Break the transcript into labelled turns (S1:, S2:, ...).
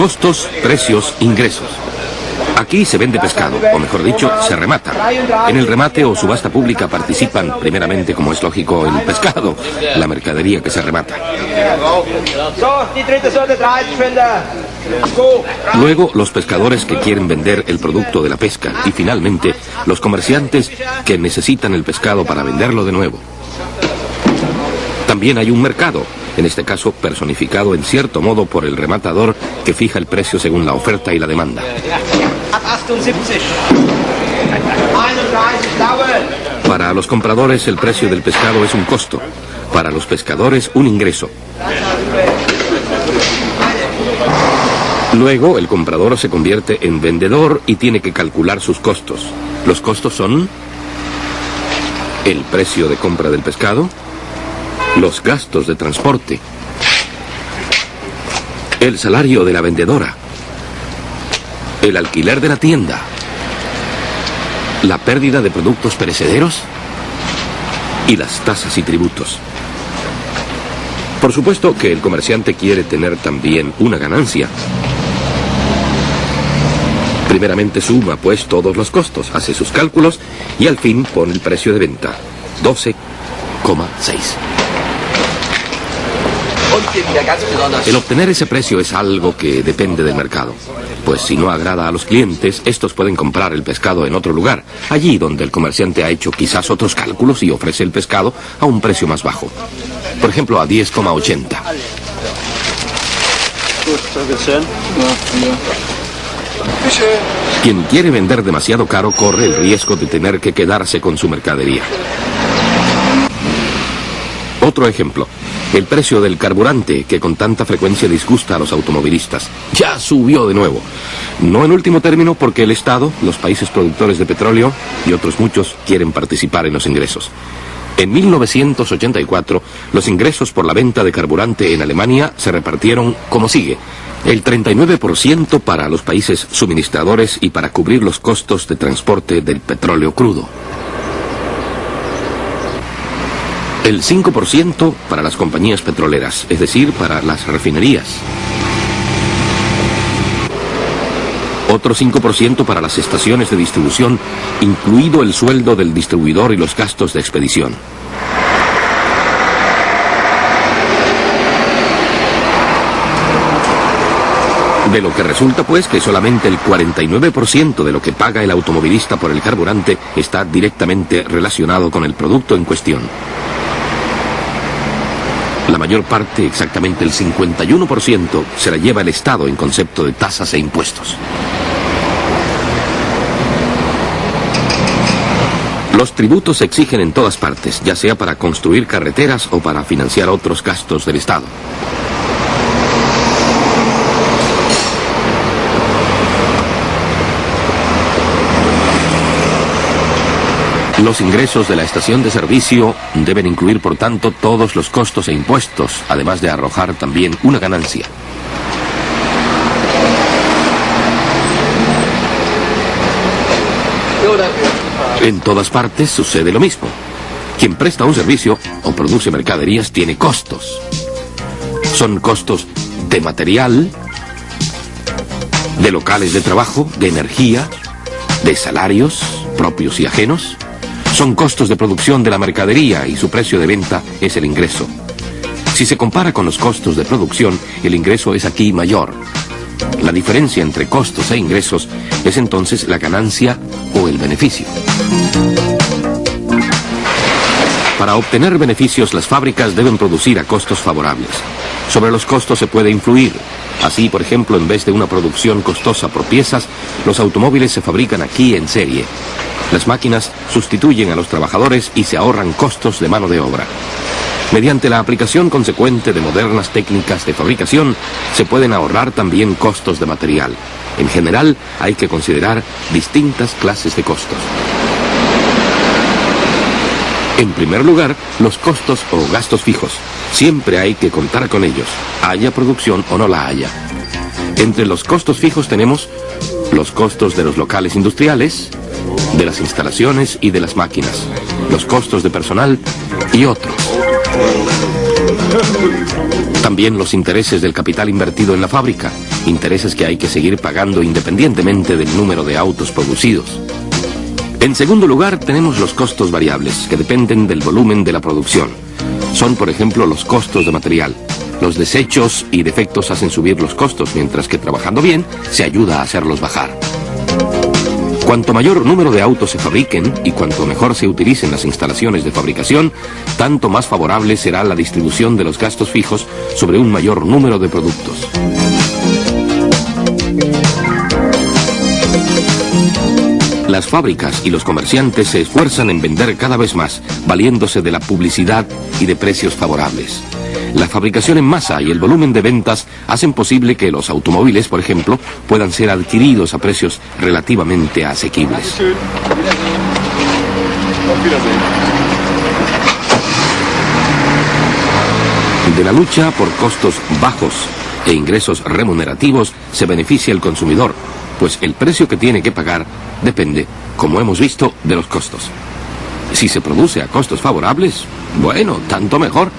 S1: Costos, precios, ingresos. Aquí se vende pescado, o mejor dicho, se remata. En el remate o subasta pública participan, primeramente, como es lógico, el pescado, la mercadería que se remata. Luego, los pescadores que quieren vender el producto de la pesca y, finalmente, los comerciantes que necesitan el pescado para venderlo de nuevo. También hay un mercado, en este caso personificado en cierto modo por el rematador que fija el precio según la oferta y la demanda. Para los compradores el precio del pescado es un costo, para los pescadores un ingreso. Luego el comprador se convierte en vendedor y tiene que calcular sus costos. Los costos son el precio de compra del pescado, los gastos de transporte, el salario de la vendedora, el alquiler de la tienda, la pérdida de productos perecederos y las tasas y tributos. Por supuesto que el comerciante quiere tener también una ganancia. Primeramente suma pues todos los costos, hace sus cálculos y al fin pone el precio de venta, 12,6. El obtener ese precio es algo que depende del mercado, pues si no agrada a los clientes, estos pueden comprar el pescado en otro lugar, allí donde el comerciante ha hecho quizás otros cálculos y ofrece el pescado a un precio más bajo, por ejemplo a 10,80. Quien quiere vender demasiado caro corre el riesgo de tener que quedarse con su mercadería. Otro ejemplo, el precio del carburante, que con tanta frecuencia disgusta a los automovilistas. Ya subió de nuevo. No en último término porque el Estado, los países productores de petróleo y otros muchos quieren participar en los ingresos. En 1984, los ingresos por la venta de carburante en Alemania se repartieron como sigue. El 39% para los países suministradores y para cubrir los costos de transporte del petróleo crudo. El 5% para las compañías petroleras, es decir, para las refinerías. Otro 5% para las estaciones de distribución, incluido el sueldo del distribuidor y los gastos de expedición. De lo que resulta pues que solamente el 49% de lo que paga el automovilista por el carburante está directamente relacionado con el producto en cuestión. La mayor parte, exactamente el 51%, se la lleva el Estado en concepto de tasas e impuestos. Los tributos se exigen en todas partes, ya sea para construir carreteras o para financiar otros gastos del Estado. Los ingresos de la estación de servicio deben incluir, por tanto, todos los costos e impuestos, además de arrojar también una ganancia. En todas partes sucede lo mismo. Quien presta un servicio o produce mercaderías tiene costos. Son costos de material, de locales de trabajo, de energía, de salarios propios y ajenos. Son costos de producción de la mercadería y su precio de venta es el ingreso. Si se compara con los costos de producción, el ingreso es aquí mayor. La diferencia entre costos e ingresos es entonces la ganancia o el beneficio. Para obtener beneficios, las fábricas deben producir a costos favorables. Sobre los costos se puede influir. Así, por ejemplo, en vez de una producción costosa por piezas, los automóviles se fabrican aquí en serie. Las máquinas sustituyen a los trabajadores y se ahorran costos de mano de obra. Mediante la aplicación consecuente de modernas técnicas de fabricación, se pueden ahorrar también costos de material. En general, hay que considerar distintas clases de costos. En primer lugar, los costos o gastos fijos. Siempre hay que contar con ellos, haya producción o no la haya. Entre los costos fijos tenemos los costos de los locales industriales, de las instalaciones y de las máquinas, los costos de personal y otros. También los intereses del capital invertido en la fábrica, intereses que hay que seguir pagando independientemente del número de autos producidos. En segundo lugar, tenemos los costos variables, que dependen del volumen de la producción. Son, por ejemplo, los costos de material. Los desechos y defectos hacen subir los costos, mientras que trabajando bien se ayuda a hacerlos bajar. Cuanto mayor número de autos se fabriquen y cuanto mejor se utilicen las instalaciones de fabricación, tanto más favorable será la distribución de los gastos fijos sobre un mayor número de productos. Las fábricas y los comerciantes se esfuerzan en vender cada vez más, valiéndose de la publicidad y de precios favorables. La fabricación en masa y el volumen de ventas hacen posible que los automóviles, por ejemplo, puedan ser adquiridos a precios relativamente asequibles. De la lucha por costos bajos e ingresos remunerativos se beneficia el consumidor, pues el precio que tiene que pagar depende, como hemos visto, de los costos. Si se produce a costos favorables, bueno, tanto mejor.